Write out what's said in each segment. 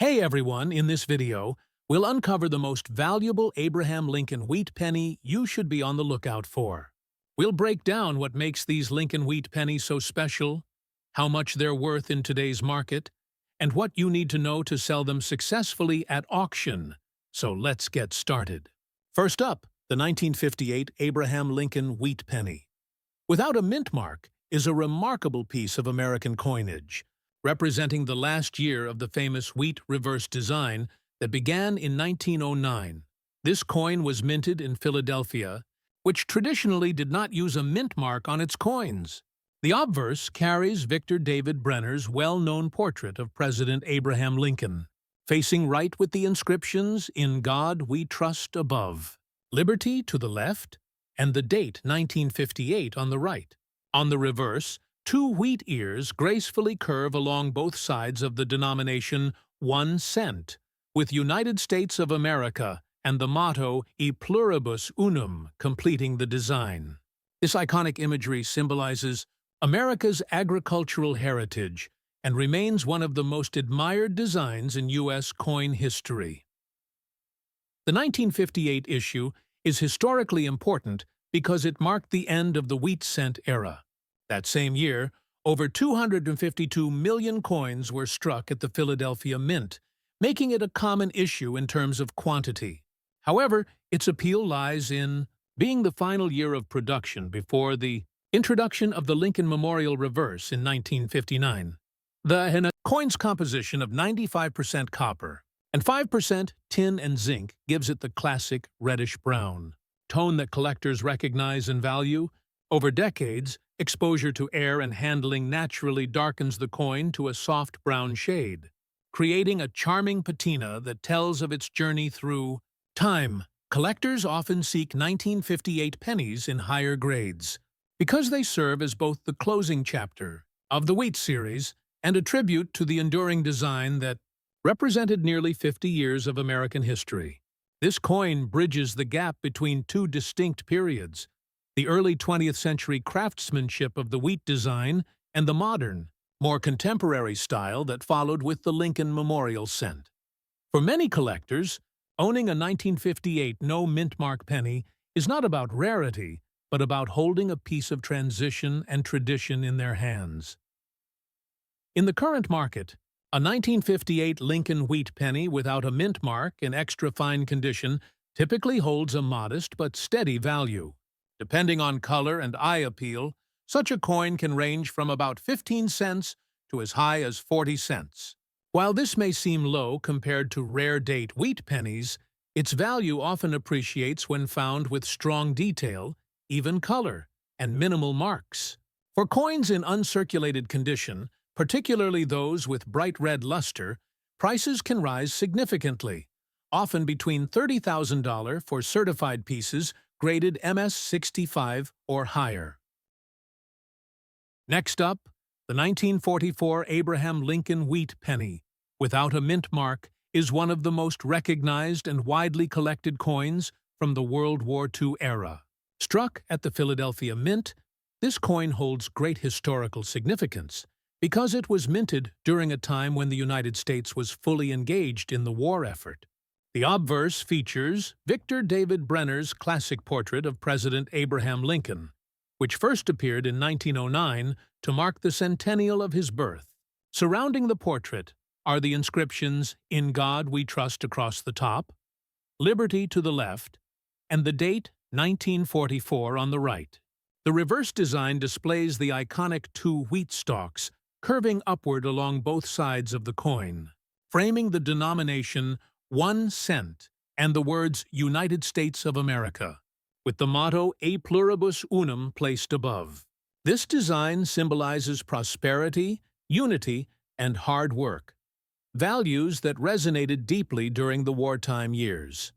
Hey everyone, in this video, we'll uncover the most valuable Abraham Lincoln wheat penny you should be on the lookout for. We'll break down what makes these Lincoln wheat pennies so special, how much they're worth in today's market, and what you need to know to sell them successfully at auction. So let's get started. First up, the 1958 Abraham Lincoln wheat penny. Without a mint mark is a remarkable piece of American coinage, representing the last year of the famous wheat reverse design that began in 1909. This coin was minted in Philadelphia, which traditionally did not use a mint mark on its coins. The obverse carries Victor David Brenner's well-known portrait of President Abraham Lincoln, facing right with the inscriptions, "In God We Trust" above, "Liberty" to the left, and the date 1958 on the right. On the reverse, two wheat ears gracefully curve along both sides of the denomination 1 cent, with United States of America and the motto E pluribus unum completing the design. This iconic imagery symbolizes America's agricultural heritage and remains one of the most admired designs in U.S. coin history. The 1958 issue is historically important because it marked the end of the wheat cent era. That same year, over 252 million coins were struck at the Philadelphia Mint, making it a common issue in terms of quantity. However, its appeal lies in being the final year of production before the introduction of the Lincoln Memorial Reverse in 1959. The coin's composition of 95% copper and 5% tin and zinc gives it the classic reddish-brown tone that collectors recognize and value. Over decades, exposure to air and handling naturally darkens the coin to a soft brown shade, creating a charming patina that tells of its journey through time. Collectors often seek 1958 pennies in higher grades, because they serve as both the closing chapter of the wheat series and a tribute to the enduring design that represented nearly 50 years of American history. This coin bridges the gap between two distinct periods: the early 20th century craftsmanship of the wheat design and the modern, more contemporary style that followed with the Lincoln Memorial Cent. For many collectors, owning a 1958 no-mint mark penny is not about rarity, but about holding a piece of transition and tradition in their hands. In the current market, a 1958 Lincoln wheat penny without a mint mark in extra fine condition typically holds a modest but steady value. Depending on color and eye appeal, such a coin can range from about 15 cents to as high as 40 cents. While this may seem low compared to rare-date wheat pennies, its value often appreciates when found with strong detail, even color, and minimal marks. For coins in uncirculated condition, particularly those with bright red luster, prices can rise significantly, often between $30,000 for certified pieces graded MS-65 or higher. Next up, the 1944 Abraham Lincoln wheat penny, without a mint mark, is one of the most recognized and widely collected coins from the World War II era. Struck at the Philadelphia Mint, this coin holds great historical significance because it was minted during a time when the United States was fully engaged in the war effort. The obverse features Victor David Brenner's classic portrait of President Abraham Lincoln, which first appeared in 1909 to mark the centennial of his birth. Surrounding the portrait are the inscriptions "In God We Trust" across the top, "Liberty" to the left, and the date 1944 on the right. The reverse design displays the iconic two wheat stalks curving upward along both sides of the coin, framing the denomination 1 cent and the words United States of America, with the motto E pluribus unum placed above. This design symbolizes prosperity, unity, and hard work, values that resonated deeply during the wartime years.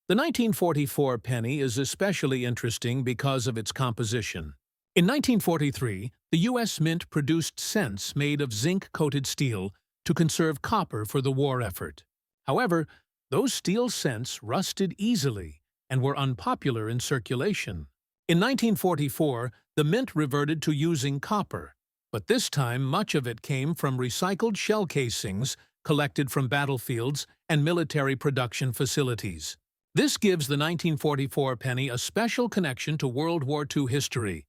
The 1944 penny is especially interesting because of its composition. In 1943, the U.S. Mint produced cents made of zinc-coated steel to conserve copper for the war effort. However, those steel cents rusted easily and were unpopular in circulation. In 1944, the Mint reverted to using copper, but this time much of it came from recycled shell casings collected from battlefields and military production facilities. This gives the 1944 penny a special connection to World War II history.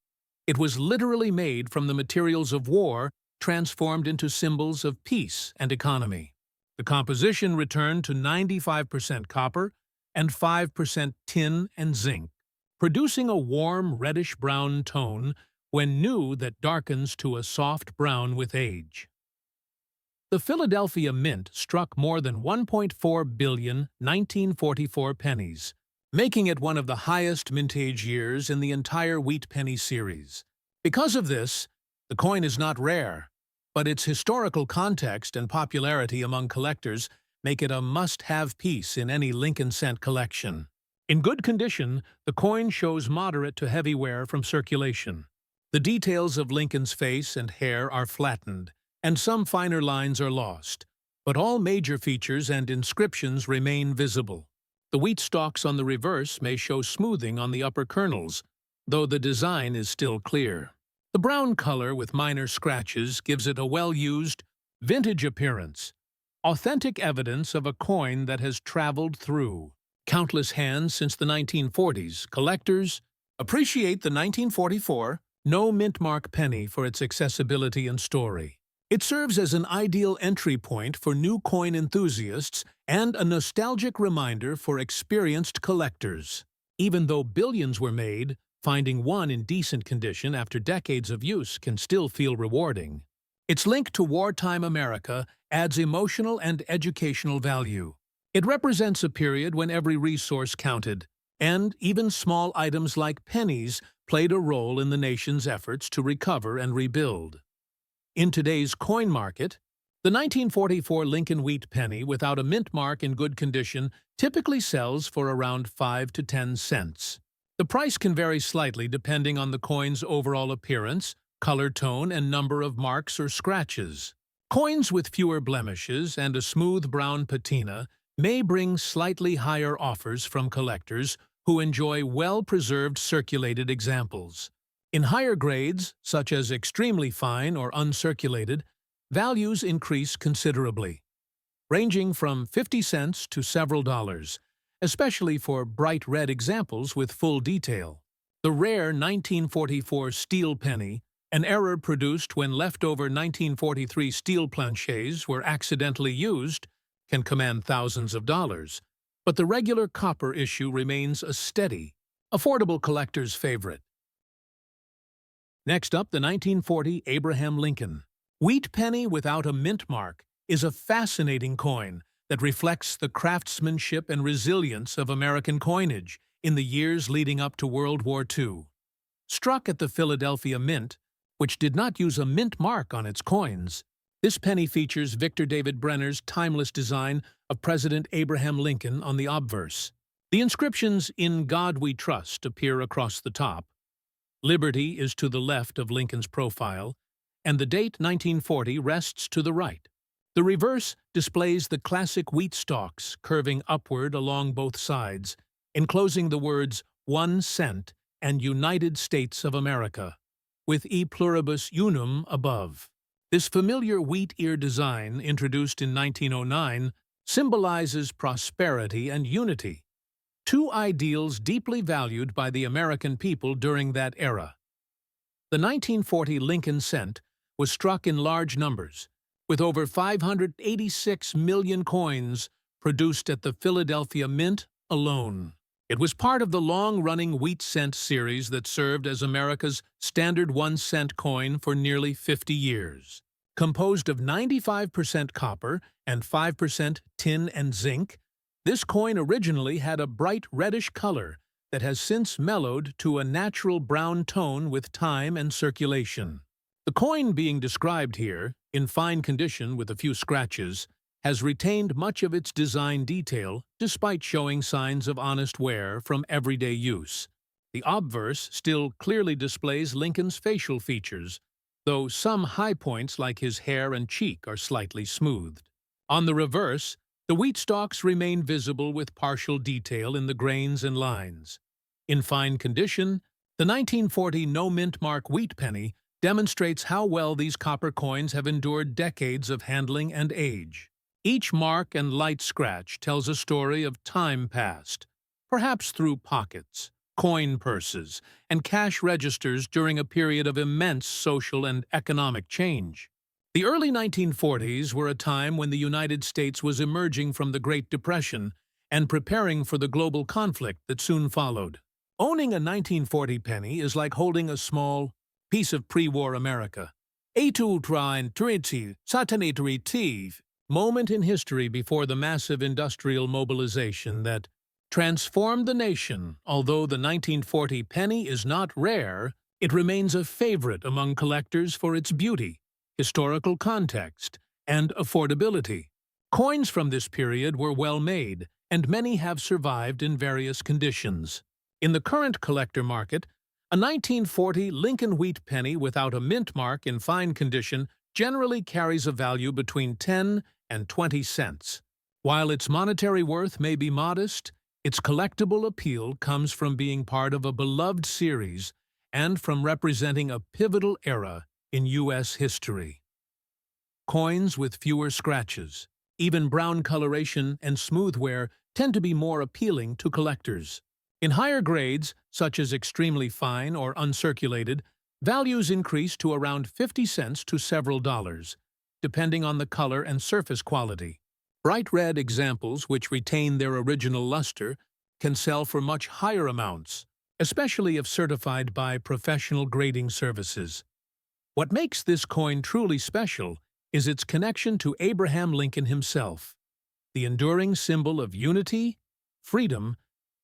It was literally made from the materials of war, transformed into symbols of peace and economy. The composition returned to 95% copper and 5% tin and zinc, producing a warm reddish-brown tone when new that darkens to a soft brown with age. The Philadelphia Mint struck more than 1.4 billion 1944 pennies, making it one of the highest mintage years in the entire wheat penny series. Because of this, the coin is not rare, but its historical context and popularity among collectors make it a must-have piece in any Lincoln cent collection. In good condition, the coin shows moderate to heavy wear from circulation. The details of Lincoln's face and hair are flattened, and some finer lines are lost, but all major features and inscriptions remain visible. The wheat stalks on the reverse may show smoothing on the upper kernels, though the design is still clear. The brown color with minor scratches gives it a well-used, vintage appearance, authentic evidence of a coin that has traveled through countless hands since the 1940s. Collectors appreciate the 1944 no mint mark penny for its accessibility and story. It serves as an ideal entry point for new coin enthusiasts and a nostalgic reminder for experienced collectors. Even though billions were made, finding one in decent condition after decades of use can still feel rewarding. Its link to wartime America adds emotional and educational value. It represents a period when every resource counted, and even small items like pennies played a role in the nation's efforts to recover and rebuild. In today's coin market, the 1944 Lincoln wheat penny without a mint mark in good condition typically sells for around 5 to 10 cents. The price can vary slightly depending on the coin's overall appearance, color tone, and number of marks or scratches. Coins with fewer blemishes and a smooth brown patina may bring slightly higher offers from collectors who enjoy well-preserved circulated examples. In higher grades, such as extremely fine or uncirculated, values increase considerably, ranging from 50 cents to several dollars, especially for bright red examples with full detail. The rare 1944 steel penny, an error produced when leftover 1943 steel planchets were accidentally used, can command thousands of dollars, but the regular copper issue remains a steady, affordable collector's favorite. Next up, the 1940 Abraham Lincoln wheat penny without a mint mark is a fascinating coin that reflects the craftsmanship and resilience of American coinage in the years leading up to World War II. Struck at the Philadelphia Mint, which did not use a mint mark on its coins, this penny features Victor David Brenner's timeless design of President Abraham Lincoln on the obverse. The inscriptions "In God We Trust" appear across the top. Liberty is to the left of Lincoln's profile, and the date 1940 rests to the right. The reverse displays the classic wheat stalks curving upward along both sides, enclosing the words 1 cent and United States of America, with E pluribus unum above. This familiar wheat ear design, introduced in 1909, symbolizes prosperity and unity, two ideals deeply valued by the American people during that era. The 1940 Lincoln cent was struck in large numbers, with over 586 million coins produced at the Philadelphia Mint alone. It was part of the long-running wheat cent series that served as America's standard 1-cent coin for nearly 50 years. Composed of 95% copper and 5% tin and zinc, this coin originally had a bright reddish color that has since mellowed to a natural brown tone with time and circulation. The coin being described here, in fine condition with a few scratches, has retained much of its design detail despite showing signs of honest wear from everyday use. The obverse still clearly displays Lincoln's facial features, though some high points like his hair and cheek are slightly smoothed. On the reverse, the wheat stalks remain visible with partial detail in the grains and lines. In fine condition, the 1940 no mint mark wheat penny demonstrates how well these copper coins have endured decades of handling and age. Each mark and light scratch tells a story of time past, perhaps through pockets, coin purses, and cash registers during a period of immense social and economic change. The early 1940s were a time when the United States was emerging from the Great Depression and preparing for the global conflict that soon followed. Owning a 1940 penny is like holding a small piece of pre-war America. A moment in history before the massive industrial mobilization that transformed the nation. Although the 1940 penny is not rare, it remains a favorite among collectors for its beauty, historical context, and affordability. Coins from this period were well made, and many have survived in various conditions. In the current collector market, a 1940 Lincoln wheat penny without a mint mark in fine condition generally carries a value between 10 and 20 cents. While its monetary worth may be modest, its collectible appeal comes from being part of a beloved series and from representing a pivotal era in U.S. history. Coins with fewer scratches, even brown coloration and smooth wear tend to be more appealing to collectors. In higher grades, such as extremely fine or uncirculated, values increase to around 50 cents to several dollars, depending on the color and surface quality. Bright red examples, which retain their original luster, can sell for much higher amounts, especially if certified by professional grading services. What makes this coin truly special is its connection to Abraham Lincoln himself, the enduring symbol of unity, freedom,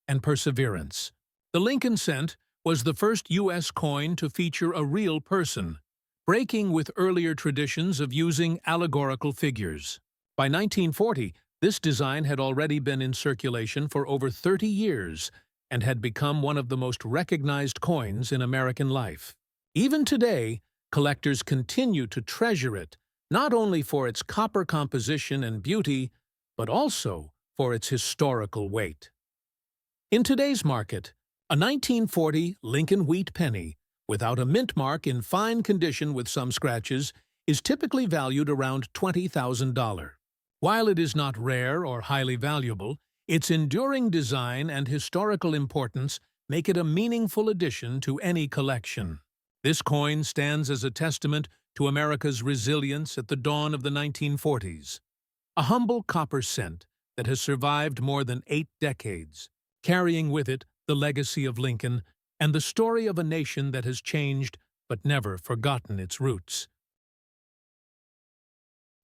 and perseverance. The Lincoln cent was the first U.S. coin to feature a real person, breaking with earlier traditions of using allegorical figures. By 1940, this design had already been in circulation for over 30 years and had become one of the most recognized coins in American life. Even today, collectors continue to treasure it, not only for its copper composition and beauty, but also for its historical weight. In today's market, a 1940 Lincoln wheat penny, without a mint mark in fine condition with some scratches, is typically valued around $20,000. While it is not rare or highly valuable, its enduring design and historical importance make it a meaningful addition to any collection. This coin stands as a testament to America's resilience at the dawn of the 1940s. A humble copper cent that has survived more than 8 decades, carrying with it the legacy of Lincoln and the story of a nation that has changed but never forgotten its roots.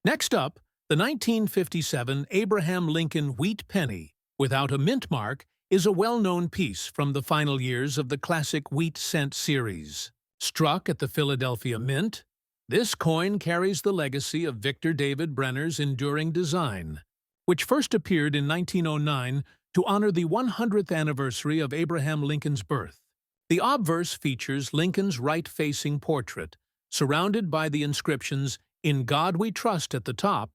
Next up, the 1957 Abraham Lincoln wheat penny, without a mint mark, is a well-known piece from the final years of the classic wheat cent series. Struck at the Philadelphia Mint, this coin carries the legacy of Victor David Brenner's enduring design, which first appeared in 1909 to honor the 100th anniversary of Abraham Lincoln's birth. The obverse features Lincoln's right-facing portrait, surrounded by the inscriptions "In God We Trust" at the top,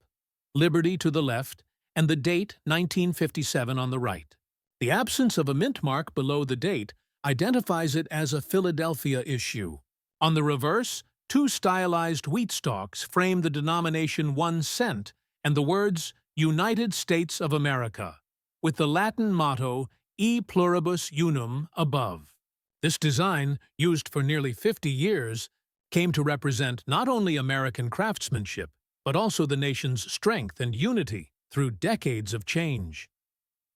"Liberty" to the left, and the date 1957 on the right. The absence of a mint mark below the date identifies it as a Philadelphia issue. On the reverse, 2 stylized wheat stalks frame the denomination 1 cent and the words "United States of America," with the Latin motto "E pluribus unum" above. This design, used for nearly 50 years, came to represent not only American craftsmanship, but also the nation's strength and unity through decades of change.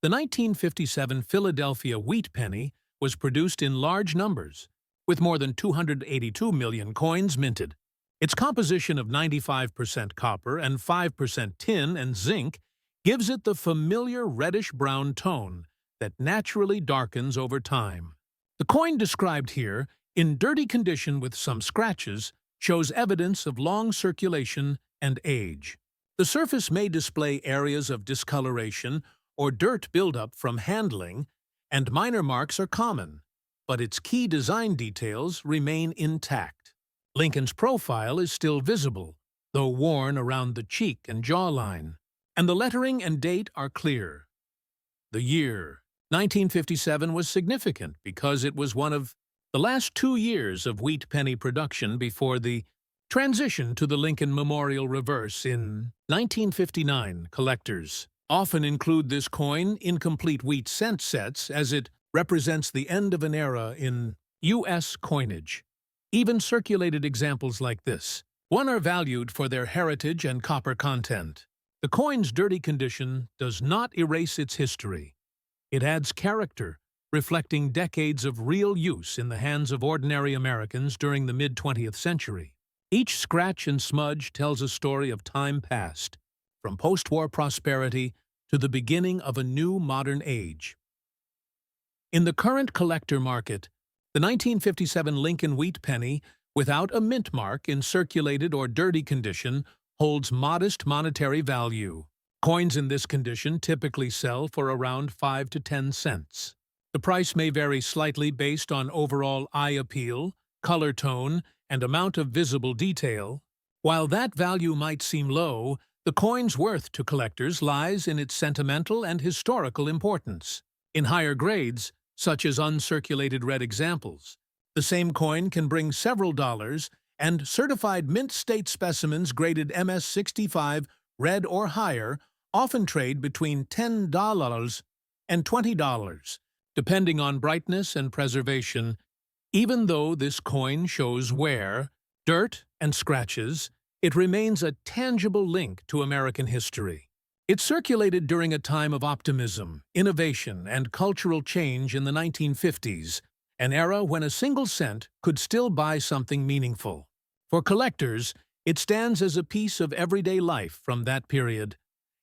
The 1957 Philadelphia wheat penny was produced in large numbers, with more than 282 million coins minted. Its composition of 95% copper and 5% tin and zinc gives it the familiar reddish-brown tone that naturally darkens over time. The coin described here, in dirty condition with some scratches, shows evidence of long circulation and age. The surface may display areas of discoloration or dirt buildup from handling, and minor marks are common, but its key design details remain intact. Lincoln's profile is still visible, though worn around the cheek and jawline, and the lettering and date are clear. The year, 1957, was significant because it was one of the last 2 years of wheat penny production before the Transition to the Lincoln Memorial Reverse in 1959. Collectors often include this coin in complete wheat cent sets as it represents the end of an era in U.S. coinage. Even circulated examples like this one are valued for their heritage and copper content. The coin's dirty condition does not erase its history. It adds character, reflecting decades of real use in the hands of ordinary Americans during the mid-20th century. Each scratch and smudge tells a story of time past, from post-war prosperity to the beginning of a new modern age. In the current collector market, the 1957 Lincoln wheat penny, without a mint mark in circulated or dirty condition, holds modest monetary value. Coins in this condition typically sell for around 5 to 10 cents. The price may vary slightly based on overall eye appeal, color tone, and amount of visible detail. While that value might seem low, the coin's worth to collectors lies in its sentimental and historical importance. In higher grades, such as uncirculated red examples, the same coin can bring several dollars, and certified mint state specimens graded MS-65 red or higher often trade between $10 and $20, depending on brightness and preservation. Even though this coin shows wear, dirt, and scratches, it remains a tangible link to American history. It circulated during a time of optimism, innovation, and cultural change in the 1950s, an era when a single cent could still buy something meaningful. For collectors, it stands as a piece of everyday life from that period,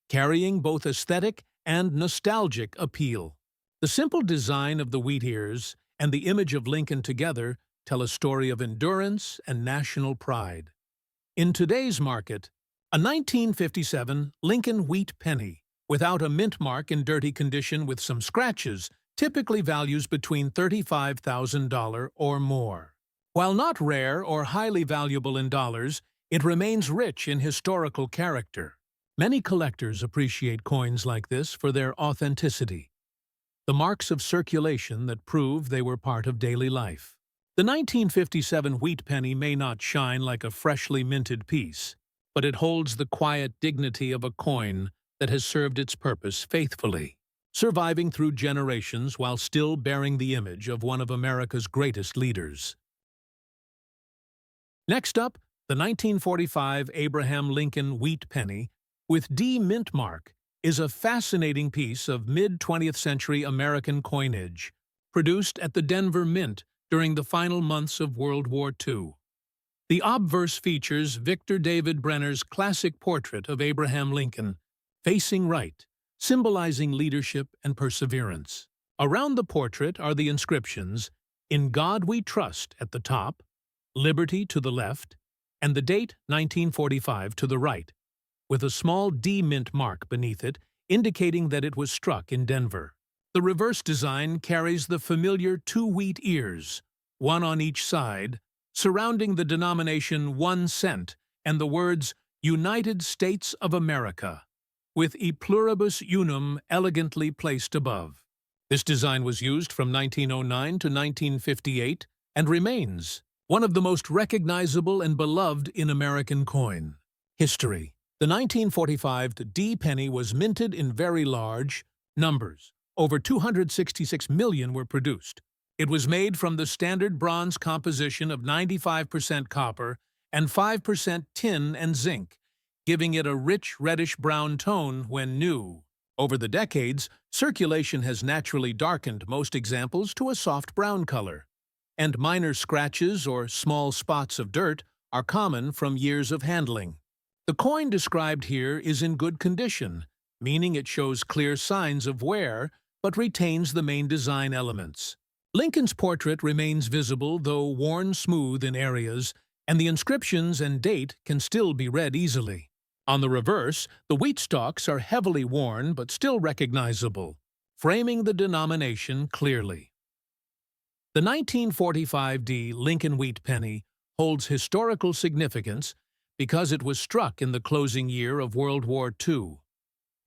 carrying both aesthetic and nostalgic appeal. The simple design of the wheat ears and the image of Lincoln together tell a story of endurance and national pride. In today's market, a 1957 Lincoln wheat penny, without a mint mark in dirty condition with some scratches, typically values between $35,000 or more. While not rare or highly valuable in dollars, it remains rich in historical character. Many collectors appreciate coins like this for their authenticity, the marks of circulation that prove they were part of daily life. The 1957 wheat penny may not shine like a freshly minted piece, but it holds the quiet dignity of a coin that has served its purpose faithfully, surviving through generations while still bearing the image of one of America's greatest leaders. Next up, the 1945 Abraham Lincoln wheat penny with D mint mark is a fascinating piece of mid-20th century American coinage, produced at the Denver Mint during the final months of World War II. The obverse features Victor David Brenner's classic portrait of Abraham Lincoln, facing right, symbolizing leadership and perseverance. Around the portrait are the inscriptions, "In God We Trust" at the top, "Liberty" to the left, and the date 1945 to the right, with a small D mint mark beneath it, indicating that it was struck in Denver. The reverse design carries the familiar two wheat ears, one on each side, surrounding the denomination 1 cent and the words United States of America, with E pluribus unum elegantly placed above. This design was used from 1909 to 1958 and remains one of the most recognizable and beloved in American coin history. The 1945 D penny was minted in very large numbers. Over 266 million were produced. It was made from the standard bronze composition of 95% copper and 5% tin and zinc, giving it a rich reddish-brown tone when new. Over the decades, circulation has naturally darkened most examples to a soft brown color, and minor scratches or small spots of dirt are common from years of handling. The coin described here is in good condition, meaning it shows clear signs of wear but retains the main design elements. Lincoln's portrait remains visible, though worn smooth in areas, and the inscriptions and date can still be read easily. On the reverse, the wheat stalks are heavily worn but still recognizable, framing the denomination clearly. The 1945 D Lincoln wheat penny holds historical significance because it was struck in the closing year of World War II.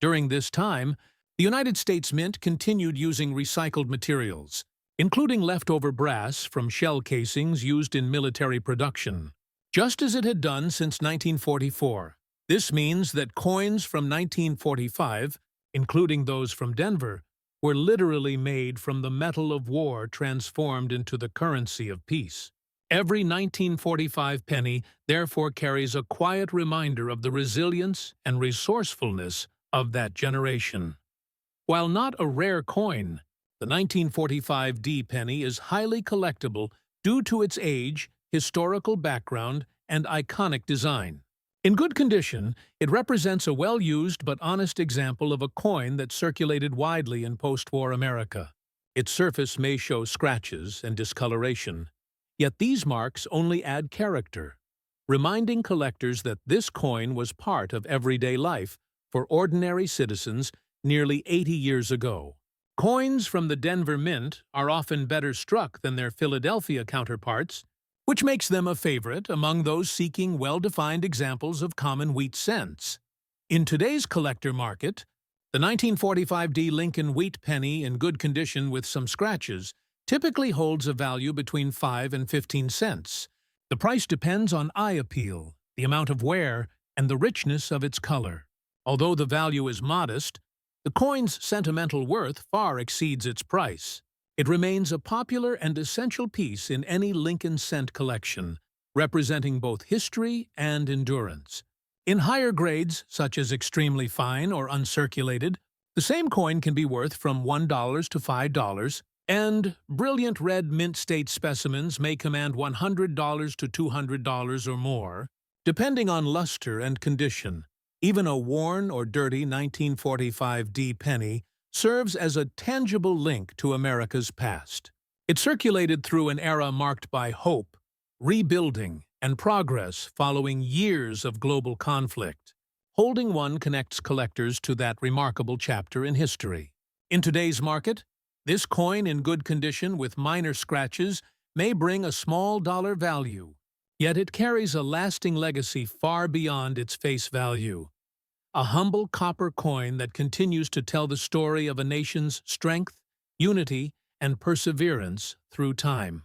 During this time, the United States Mint continued using recycled materials, including leftover brass from shell casings used in military production. just as it had done since 1944. This means that coins from 1945, including those from Denver, were literally made from the metal of war transformed into the currency of peace. Every 1945 penny therefore carries a quiet reminder of the resilience and resourcefulness of that generation. While not a rare coin, the 1945 D penny is highly collectible due to its age, historical background, and iconic design. In good condition, it represents a well-used but honest example of a coin that circulated widely in post-war America. Its surface may show scratches and discoloration, yet these marks only add character, reminding collectors that this coin was part of everyday life for ordinary citizens nearly 80 years ago. Coins from the Denver Mint are often better struck than their Philadelphia counterparts, which makes them a favorite among those seeking well-defined examples of common wheat cents. In today's collector market, the 1945 D Lincoln wheat penny in good condition with some scratches typically holds a value between 5 and 15 cents. The price depends on eye appeal, the amount of wear, and the richness of its color. Although the value is modest, the coin's sentimental worth far exceeds its price. It remains a popular and essential piece in any Lincoln cent collection, representing both history and endurance. In higher grades, such as extremely fine or uncirculated, the same coin can be worth from $1 to $5, and brilliant red mint state specimens may command $100 to $200 or more, depending on luster and condition. Even a worn or dirty 1945 D penny serves as a tangible link to America's past. It circulated through an era marked by hope, rebuilding, and progress following years of global conflict. Holding one connects collectors to that remarkable chapter in history. In today's market, this coin in good condition with minor scratches may bring a small dollar value, yet it carries a lasting legacy far beyond its face value. A humble copper coin that continues to tell the story of a nation's strength, unity, and perseverance through time.